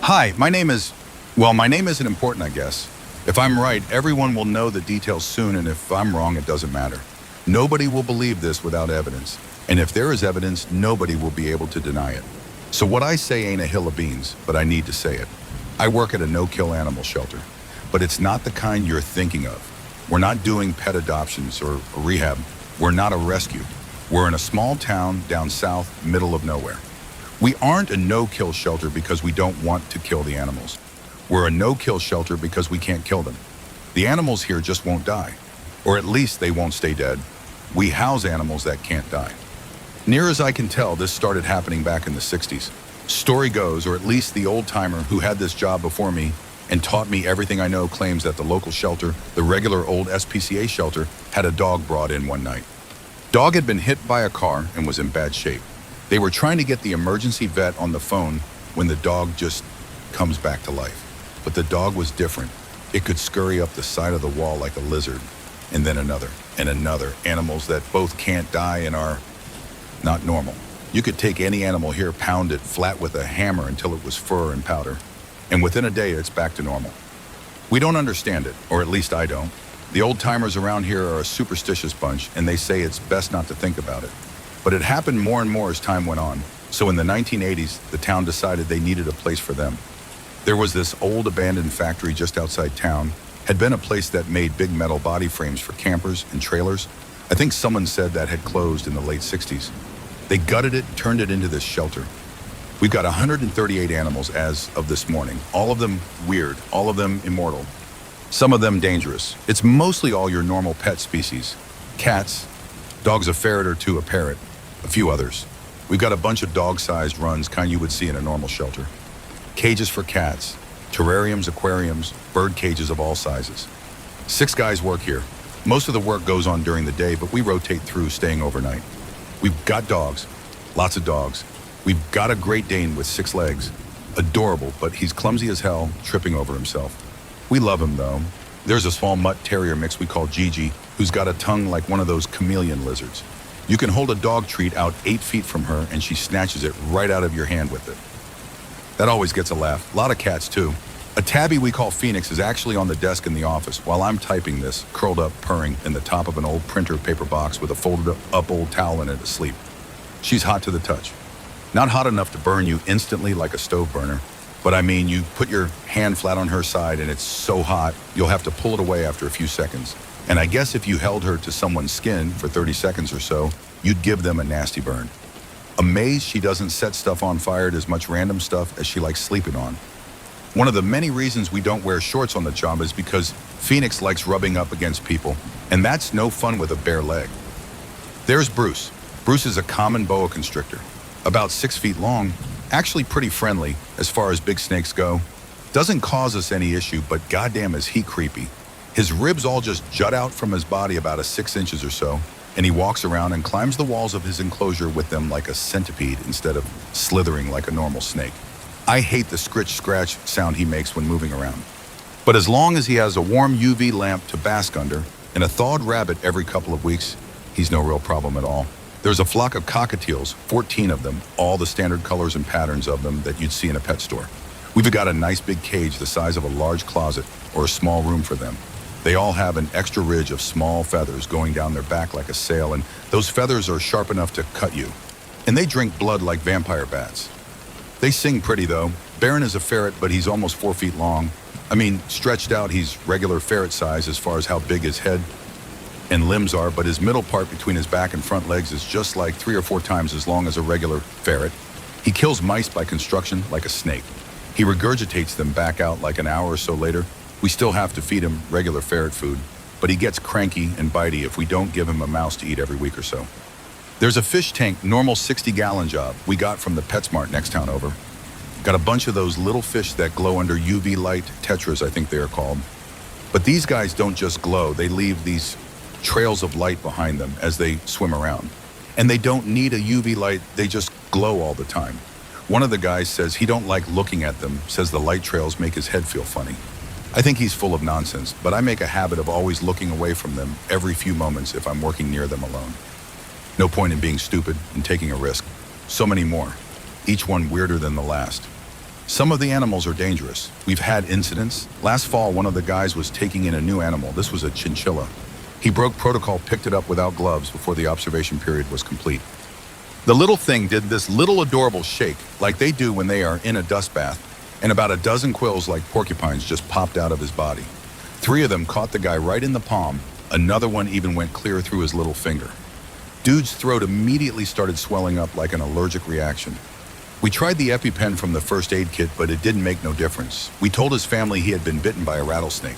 Hi, my name isn't important, I guess. If I'm right, everyone will know the details soon, and if I'm wrong, it doesn't matter. Nobody will believe this without evidence. And if there is evidence, nobody will be able to deny it. So what I say ain't a hill of beans, but I need to say it. I work at a no-kill animal shelter, but it's not the kind you're thinking of. We're not doing pet adoptions or a rehab. We're not a rescue. We're in a small town down south, middle of nowhere. We aren't a no-kill shelter because we don't want to kill the animals. We're a no-kill shelter because we can't kill them. The animals here just won't die, or at least they won't stay dead. We house animals that can't die. Near as I can tell, this started happening back in the 60s. Story goes, or at least the old-timer who had this job before me and taught me everything I know claims that the local shelter, the regular old SPCA shelter, had a dog brought in one night. Dog had been hit by a car and was in bad shape. They were trying to get the emergency vet on the phone when the dog just comes back to life. But the dog was different. It could scurry up the side of the wall like a lizard, and then another, and another. Animals that both can't die and are not normal. You could take any animal here, pound it flat with a hammer until it was fur and powder, and within a day it's back to normal. We don't understand it, or at least I don't. The old-timers around here are a superstitious bunch, and they say it's best not to think about it. But it happened more and more as time went on. So in the 1980s, the town decided they needed a place for them. There was this old abandoned factory just outside town, had been a place that made big metal body frames for campers and trailers. I think someone said that had closed in the late 60s. They gutted it, turned it into this shelter. We've got 138 animals as of this morning, all of them weird, all of them immortal, some of them dangerous. It's mostly all your normal pet species. Cats, dogs a ferret or two, a parrot, a few others. We've got a bunch of dog-sized runs, kind you would see in a normal shelter. Cages for cats, terrariums, aquariums, bird cages of all sizes. 6 guys work here. Most of the work goes on during the day, but we rotate through, staying overnight. We've got dogs, lots of dogs. We've got a Great Dane with 6 legs. Adorable, but he's clumsy as hell, tripping over himself. We love him, though. There's a small mutt terrier mix we call Gigi, who's got a tongue like one of those chameleon lizards. You can hold a dog treat out 8 feet from her, and she snatches it right out of your hand with it. That always gets a laugh. A lot of cats, too. A tabby we call Phoenix is actually on the desk in the office while I'm typing this, curled up, purring, in the top of an old printer paper box with a folded up old towel in it asleep. She's hot to the touch. Not hot enough to burn you instantly like a stove burner, but I mean, you put your hand flat on her side and it's so hot, you'll have to pull it away after a few seconds. And I guess if you held her to someone's skin for 30 seconds or so, you'd give them a nasty burn. Amazed she doesn't set stuff on fire as much random stuff as she likes sleeping on. One of the many reasons we don't wear shorts on the job is because Phoenix likes rubbing up against people, and that's no fun with a bare leg. There's Bruce. Bruce is a common boa constrictor, about 6 feet long, actually pretty friendly as far as big snakes go. Doesn't cause us any issue, but goddamn is he creepy. His ribs all just jut out from his body about 6 inches or so, and he walks around and climbs the walls of his enclosure with them like a centipede instead of slithering like a normal snake. I hate the scritch-scratch sound he makes when moving around. But as long as he has a warm UV lamp to bask under and a thawed rabbit every couple of weeks, he's no real problem at all. There's a flock of cockatiels, 14 of them, all the standard colors and patterns of them that you'd see in a pet store. We've got a nice big cage the size of a large closet or a small room for them. They all have an extra ridge of small feathers going down their back like a sail, and those feathers are sharp enough to cut you. And they drink blood like vampire bats. They sing pretty, though. Baron is a ferret, but he's almost 4 feet long. I mean, stretched out, he's regular ferret size as far as how big his head and limbs are, but his middle part between his back and front legs is just like 3 or 4 times as long as a regular ferret. He kills mice by construction like a snake. He regurgitates them back out like an hour or so later. We still have to feed him regular ferret food, but he gets cranky and bitey if we don't give him a mouse to eat every week or so. There's a fish tank, normal 60-gallon job we got from the PetSmart next town over. Got a bunch of those little fish that glow under UV light, tetras I think they are called. But these guys don't just glow, they leave these trails of light behind them as they swim around. And they don't need a UV light, they just glow all the time. One of the guys says he don't like looking at them, says the light trails make his head feel funny. I think he's full of nonsense, but I make a habit of always looking away from them every few moments if I'm working near them alone. No point in being stupid and taking a risk. So many more, each one weirder than the last. Some of the animals are dangerous. We've had incidents. Last fall, one of the guys was taking in a new animal. This was a chinchilla. He broke protocol, picked it up without gloves before the observation period was complete. The little thing did this little adorable shake like they do when they are in a dust bath, and about a dozen quills like porcupines just popped out of his body. 3 of them caught the guy right in the palm. Another one even went clear through his little finger. Dude's throat immediately started swelling up like an allergic reaction. We tried the EpiPen from the first aid kit, but it didn't make no difference. We told his family he had been bitten by a rattlesnake.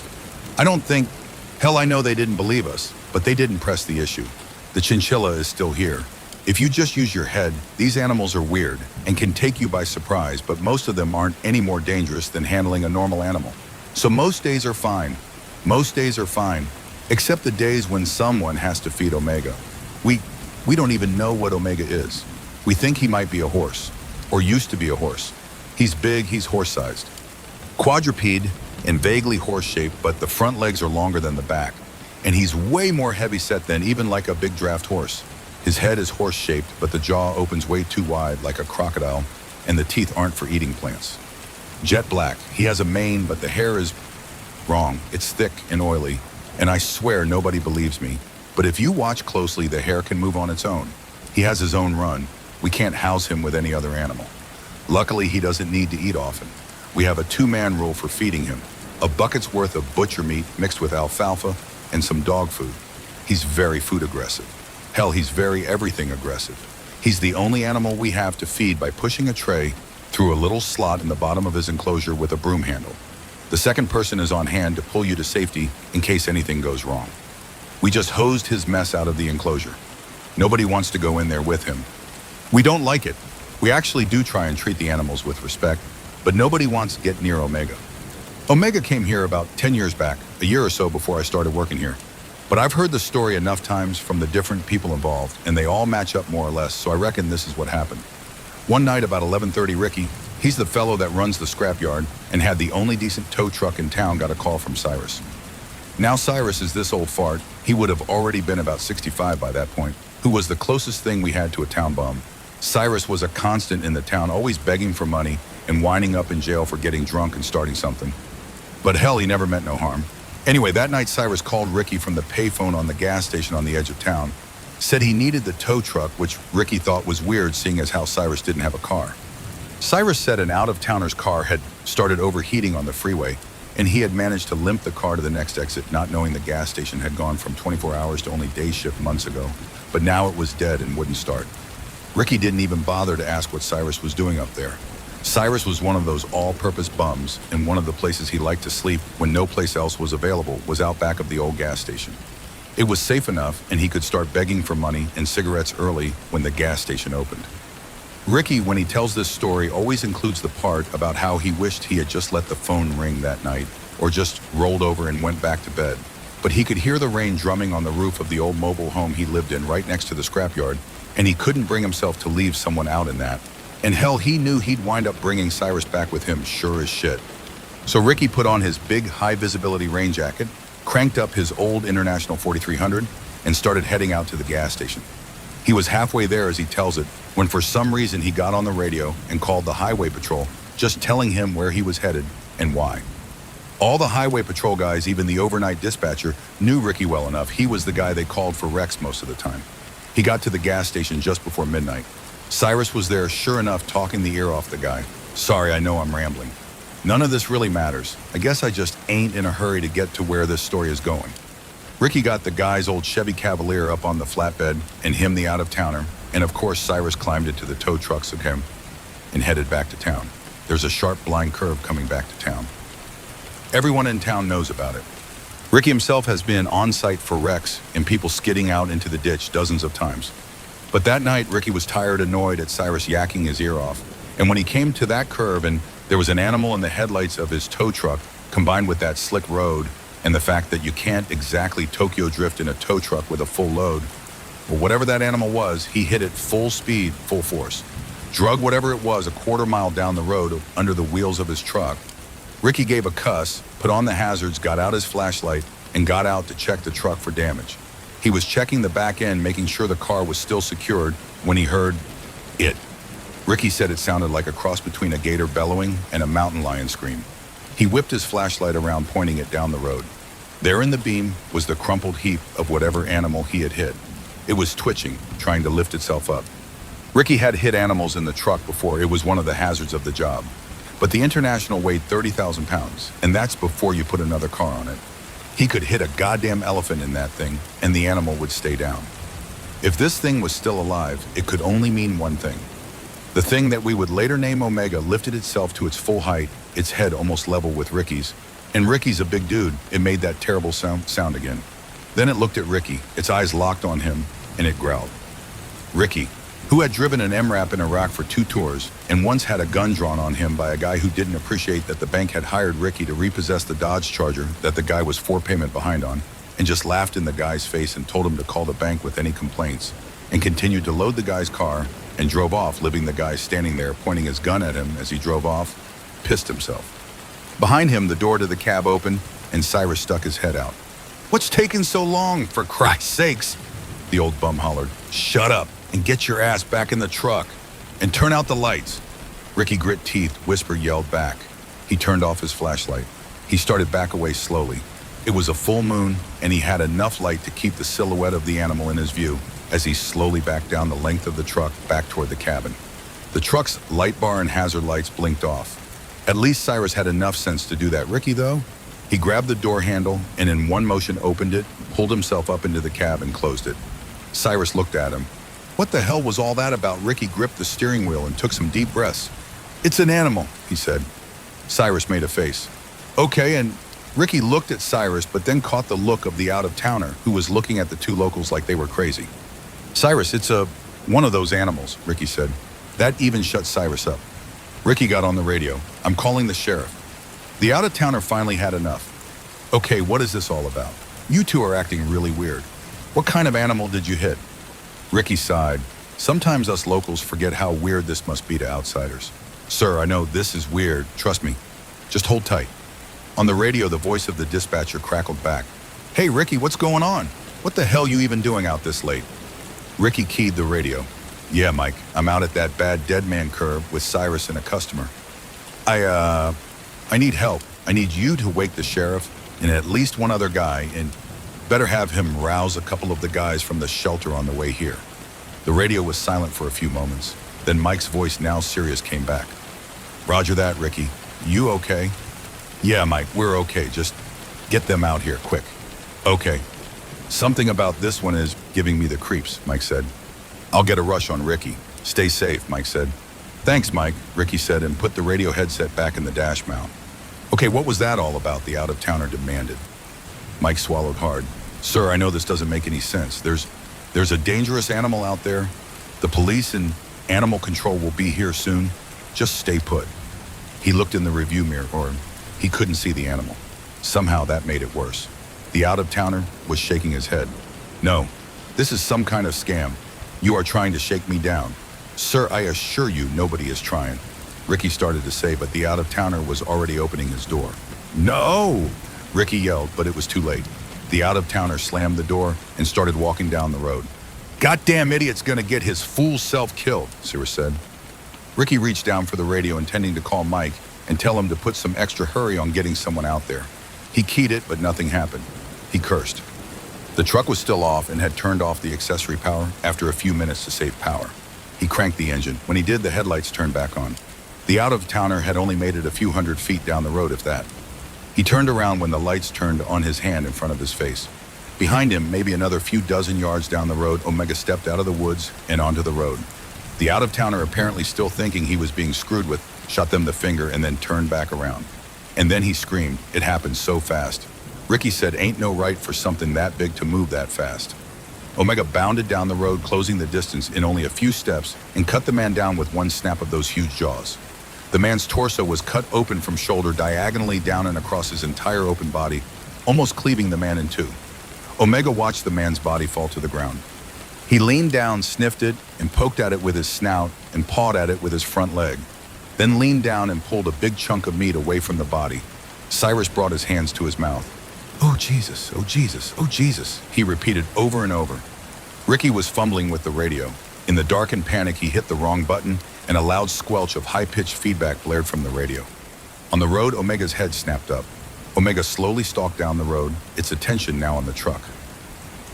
I know they didn't believe us, but they didn't press the issue. The chinchilla is still here. If you just use your head, these animals are weird and can take you by surprise, but most of them aren't any more dangerous than handling a normal animal. So most days are fine. Most days are fine, except the days when someone has to feed Omega. We don't even know what Omega is. We think he might be a horse, or used to be a horse. He's big, he's horse-sized. Quadruped and vaguely horse-shaped, but the front legs are longer than the back. And he's way more heavy-set than even like a big draft horse. His head is horse-shaped, but the jaw opens way too wide like a crocodile, and the teeth aren't for eating plants. Jet black. He has a mane, but the hair is wrong. It's thick and oily, and I swear nobody believes me. But if you watch closely, the hair can move on its own. He has his own run. We can't house him with any other animal. Luckily, he doesn't need to eat often. We have a 2-man rule for feeding him. A bucket's worth of butcher meat mixed with alfalfa and some dog food. He's very food aggressive. Hell, he's very everything aggressive. He's the only animal we have to feed by pushing a tray through a little slot in the bottom of his enclosure with a broom handle. The second person is on hand to pull you to safety in case anything goes wrong. We just hosed his mess out of the enclosure. Nobody wants to go in there with him. We don't like it. We actually do try and treat the animals with respect, but nobody wants to get near Omega. Omega came here about 10 years back, a year or so before I started working here. But I've heard the story enough times from the different people involved, and they all match up more or less, so I reckon this is what happened. One night about 11:30, Ricky, he's the fellow that runs the scrapyard and had the only decent tow truck in town, got a call from Cyrus. Now Cyrus is this old fart, he would have already been about 65 by that point, who was the closest thing we had to a town bum. Cyrus was a constant in the town, always begging for money and winding up in jail for getting drunk and starting something. But hell, he never meant no harm. Anyway, that night Cyrus called Ricky from the payphone on the gas station on the edge of town, said he needed the tow truck, which Ricky thought was weird seeing as how Cyrus didn't have a car. Cyrus said an out-of-towner's car had started overheating on the freeway, and he had managed to limp the car to the next exit, not knowing the gas station had gone from 24 hours to only day shift months ago, but now it was dead and wouldn't start. Ricky didn't even bother to ask what Cyrus was doing up there. Cyrus was one of those all-purpose bums, and one of the places he liked to sleep when no place else was available was out back of the old gas station. It was safe enough, and he could start begging for money and cigarettes early when the gas station opened. Ricky, when he tells this story, always includes the part about how he wished he had just let the phone ring that night, or just rolled over and went back to bed. But he could hear the rain drumming on the roof of the old mobile home he lived in right next to the scrapyard, and he couldn't bring himself to leave someone out in that. And hell, he knew he'd wind up bringing Cyrus back with him, sure as shit. So Ricky put on his big high-visibility rain jacket, cranked up his old International 4300, and started heading out to the gas station. He was halfway there, as he tells it, when for some reason he got on the radio and called the highway patrol, just telling him where he was headed and why. All the highway patrol guys, even the overnight dispatcher, knew Ricky well enough. He was the guy they called for wrecks most of the time. He got to the gas station just before midnight. Cyrus was there, sure enough, talking the ear off the guy. Sorry, I know I'm rambling. None of this really matters. I guess I just ain't in a hurry to get to where this story is going. Ricky got the guy's old Chevy Cavalier up on the flatbed, and him the out-of-towner, and of course Cyrus climbed into the tow trucks of him and headed back to town. There's a sharp blind curve coming back to town. Everyone in town knows about it. Ricky himself has been on site for wrecks and people skidding out into the ditch dozens of times. But that night, Ricky was tired, annoyed at Cyrus yakking his ear off. And when he came to that curve and there was an animal in the headlights of his tow truck, combined with that slick road and the fact that you can't exactly Tokyo drift in a tow truck with a full load, well, whatever that animal was, he hit it full speed, full force. Drug whatever it was a quarter mile down the road under the wheels of his truck. Ricky gave a cuss, put on the hazards, got out his flashlight, and got out to check the truck for damage. He was checking the back end, making sure the car was still secured, when he heard it. Ricky said it sounded like a cross between a gator bellowing and a mountain lion scream. He whipped his flashlight around, pointing it down the road. There in the beam was the crumpled heap of whatever animal he had hit. It was twitching, trying to lift itself up. Ricky had hit animals in the truck before. It was one of the hazards of the job. But the International weighed 30,000 pounds, and that's before you put another car on it. He could hit a goddamn elephant in that thing, and the animal would stay down. If this thing was still alive, it could only mean one thing. The thing that we would later name Omega lifted itself to its full height, its head almost level with Ricky's. And Ricky's a big dude. It made that terrible sound again. Then it looked at Ricky, its eyes locked on him, and it growled. Ricky, who had driven an MRAP in Iraq for 2 tours and once had a gun drawn on him by a guy who didn't appreciate that the bank had hired Ricky to repossess the Dodge Charger that the guy was 4 payment behind on, and just laughed in the guy's face and told him to call the bank with any complaints, and continued to load the guy's car and drove off, leaving the guy standing there pointing his gun at him as he drove off, pissed himself. Behind him, the door to the cab opened, and Cyrus stuck his head out. "What's taking so long, for Christ's sakes?" the old bum hollered. "Shut up and get your ass back in the truck and turn out the lights." Ricky grit teeth, whisper yelled back. He turned off his flashlight. He started back away slowly. It was a full moon, and he had enough light to keep the silhouette of the animal in his view as he slowly backed down the length of the truck back toward the cabin. The truck's light bar and hazard lights blinked off. At least Cyrus had enough sense to do that. Ricky, though, he grabbed the door handle and in one motion opened it, pulled himself up into the cab and closed it. Cyrus looked at him. What the hell was all that about? Ricky gripped the steering wheel and took some deep breaths. "It's an animal," he said. Cyrus made a face. "Okay," and Ricky looked at Cyrus, but then caught the look of the out-of-towner who was looking at the 2 locals like they were crazy. "Cyrus, it's one of those animals," Ricky said. That even shut Cyrus up. Ricky got on the radio. "I'm calling the sheriff." The out-of-towner finally had enough. "Okay, what is this all about? You 2 are acting really weird. What kind of animal did you hit?" Ricky sighed. "Sometimes us locals forget how weird this must be to outsiders." "Sir, I know this is weird. Trust me. Just hold tight." On the radio, the voice of the dispatcher crackled back. "Hey, Ricky, what's going on? What the hell you even doing out this late?" Ricky keyed the radio. "Yeah, Mike, I'm out at that bad dead man curve with Cyrus and a customer. I need help. I need you to wake the sheriff and at least one other guy, and better have him rouse a couple of the guys from the shelter on the way here." The radio was silent for a few moments. Then Mike's voice, now serious, came back. "Roger that, Ricky. You okay?" "Yeah, Mike, we're okay. Just get them out here, quick." "Okay." "Something about this one is giving me the creeps," Mike said. "I'll get a rush on Ricky. Stay safe," Mike said. "Thanks, Mike," Ricky said and put the radio headset back in the dash mount. "Okay, what was that all about?" the out-of-towner demanded. Mike swallowed hard. "Sir, I know this doesn't make any sense. There's a dangerous animal out there. The police and animal control will be here soon. Just stay put." He looked in the review mirror, or he couldn't see the animal. Somehow that made it worse. The out-of-towner was shaking his head. "No, this is some kind of scam. You are trying to shake me down." "Sir, I assure you nobody is trying," Ricky started to say, but the out-of-towner was already opening his door. "No!" Ricky yelled, but it was too late. The out-of-towner slammed the door and started walking down the road. "Goddamn idiot's gonna get his fool self killed," Cyrus said. Ricky reached down for the radio, intending to call Mike and tell him to put some extra hurry on getting someone out there. He keyed it, but nothing happened. He cursed. The truck was still off and had turned off the accessory power after a few minutes to save power. He cranked the engine. When he did, the headlights turned back on. The out-of-towner had only made it a few hundred feet down the road, if that. He turned around when the lights turned on his hand in front of his face. Behind him, maybe another few dozen yards down the road, Omega stepped out of the woods and onto the road. The out-of-towner, apparently still thinking he was being screwed with, shot them the finger and then turned back around. And then he screamed. It happened so fast. Ricky said ain't no right for something that big to move that fast. Omega bounded down the road, closing the distance in only a few steps, and cut the man down with one snap of those huge jaws. The man's torso was cut open from shoulder diagonally down and across his entire open body, almost cleaving the man in 2. Omega watched the man's body fall to the ground. He leaned down, sniffed it, and poked at it with his snout and pawed at it with his front leg, then leaned down and pulled a big chunk of meat away from the body. Cyrus brought his hands to his mouth. "Oh, Jesus, oh, Jesus, oh, Jesus," he repeated over and over. Ricky was fumbling with the radio. In the dark and panic, he hit the wrong button and a loud squelch of high-pitched feedback blared from the radio. On the road, Omega's head snapped up. Omega slowly stalked down the road, its attention now on the truck.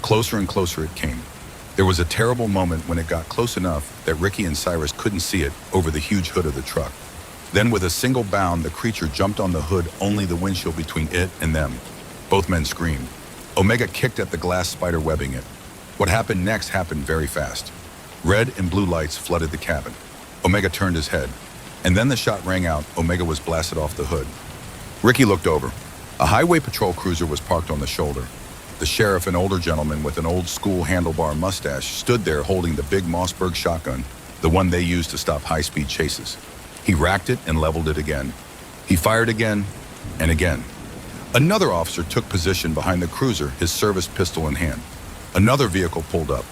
Closer and closer it came. There was a terrible moment when it got close enough that Ricky and Cyrus couldn't see it over the huge hood of the truck. Then with a single bound, the creature jumped on the hood, only the windshield between it and them. Both men screamed. Omega kicked at the glass spider webbing it. What happened next happened very fast. Red and blue lights flooded the cabin. Omega turned his head, and then the shot rang out. Omega was blasted off the hood. Ricky looked over. A highway patrol cruiser was parked on the shoulder. The sheriff, an older gentleman with an old-school handlebar mustache, stood there holding the big Mossberg shotgun, the one they used to stop high-speed chases. He racked it and leveled it again. He fired again and again. Another officer took position behind the cruiser, his service pistol in hand. Another vehicle pulled up.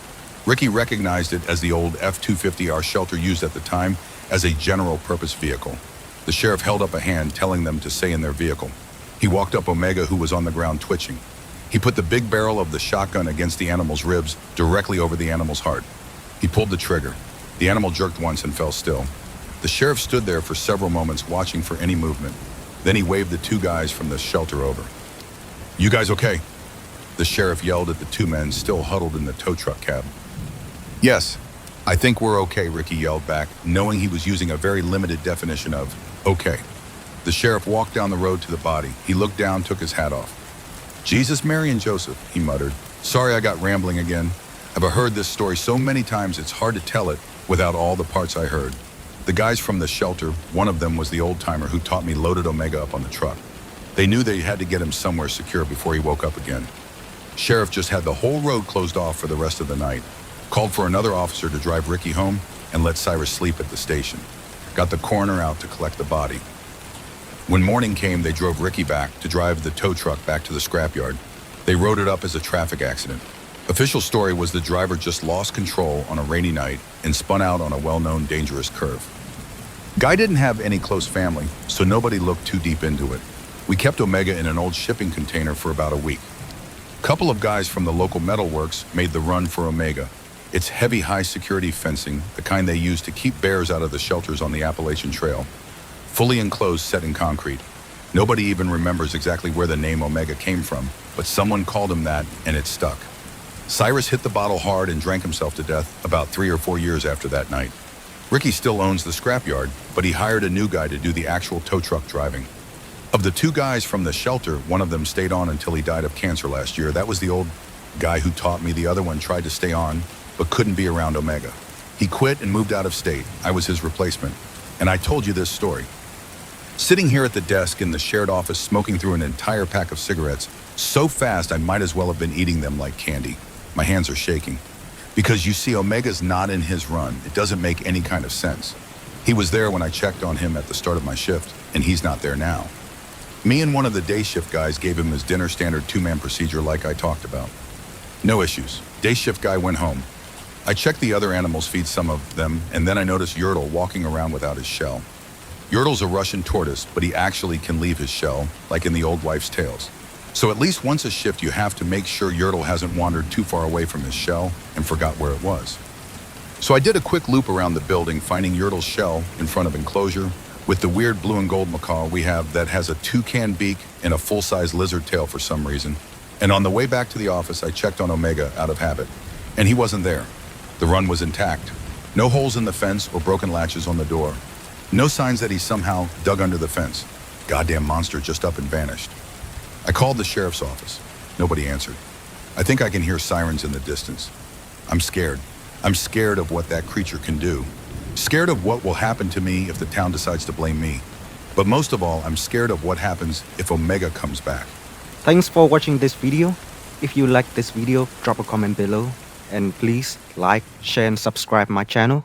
Ricky recognized it as the old F-250 our shelter used at the time as a general-purpose vehicle. The sheriff held up a hand, telling them to stay in their vehicle. He walked up Omega, who was on the ground twitching. He put the big barrel of the shotgun against the animal's ribs, directly over the animal's heart. He pulled the trigger. The animal jerked once and fell still. The sheriff stood there for several moments, watching for any movement. Then he waved the two guys from the shelter over. "You guys okay?" The sheriff yelled at the two men still huddled in the tow truck cab. "Yes, I think we're okay," Ricky yelled back, knowing he was using a very limited definition of okay. The sheriff walked down the road to the body. He looked down, took his hat off. "Jesus, Mary, and Joseph," he muttered. "Sorry I got rambling again. I've heard this story so many times it's hard to tell it without all the parts I heard." The guys from the shelter, one of them was the old-timer who taught me, loaded Omega up on the truck. They knew they had to get him somewhere secure before he woke up again. Sheriff just had the whole road closed off for the rest of the night. Called for another officer to drive Ricky home and let Cyrus sleep at the station. Got the coroner out to collect the body. When morning came, they drove Ricky back to drive the tow truck back to the scrapyard. They wrote it up as a traffic accident. Official story was the driver just lost control on a rainy night and spun out on a well-known dangerous curve. Guy didn't have any close family, so nobody looked too deep into it. We kept Omega in an old shipping container for about a week. Couple of guys from the local metalworks made the run for Omega. It's heavy, high-security fencing, the kind they use to keep bears out of the shelters on the Appalachian Trail. Fully enclosed, set in concrete. Nobody even remembers exactly where the name Omega came from, but someone called him that, and it stuck. Cyrus hit the bottle hard and drank himself to death about 3 or 4 years after that night. Ricky still owns the scrapyard, but he hired a new guy to do the actual tow truck driving. Of the two guys from the shelter, one of them stayed on until he died of cancer last year. That was the old guy who taught me. The other one tried to stay on, but couldn't be around Omega. He quit and moved out of state. I was his replacement. And I told you this story. Sitting here at the desk in the shared office, smoking through an entire pack of cigarettes, so fast I might as well have been eating them like candy. My hands are shaking. Because you see, Omega's not in his run. It doesn't make any kind of sense. He was there when I checked on him at the start of my shift, and he's not there now. Me and one of the day shift guys gave him his dinner standard 2-man procedure like I talked about. No issues. Day shift guy went home. I checked the other animals, feed some of them, and then I noticed Yertle walking around without his shell. Yertle's a Russian tortoise, but he actually can leave his shell, like in the old wives' tales. So at least once a shift, you have to make sure Yertle hasn't wandered too far away from his shell and forgot where it was. So I did a quick loop around the building, finding Yertle's shell in front of enclosure with the weird blue and gold macaw we have that has a toucan beak and a full-size lizard tail for some reason. And on the way back to the office, I checked on Omega out of habit, and he wasn't there. The run was intact. No holes in the fence or broken latches on the door. No signs that he somehow dug under the fence. Goddamn monster just up and vanished. I called the sheriff's office. Nobody answered. I think I can hear sirens in the distance. I'm scared. I'm scared of what that creature can do. Scared of what will happen to me if the town decides to blame me. But most of all, I'm scared of what happens if Omega comes back. Thanks for watching this video. If you like this video, drop a comment below. And please like, share and subscribe my channel.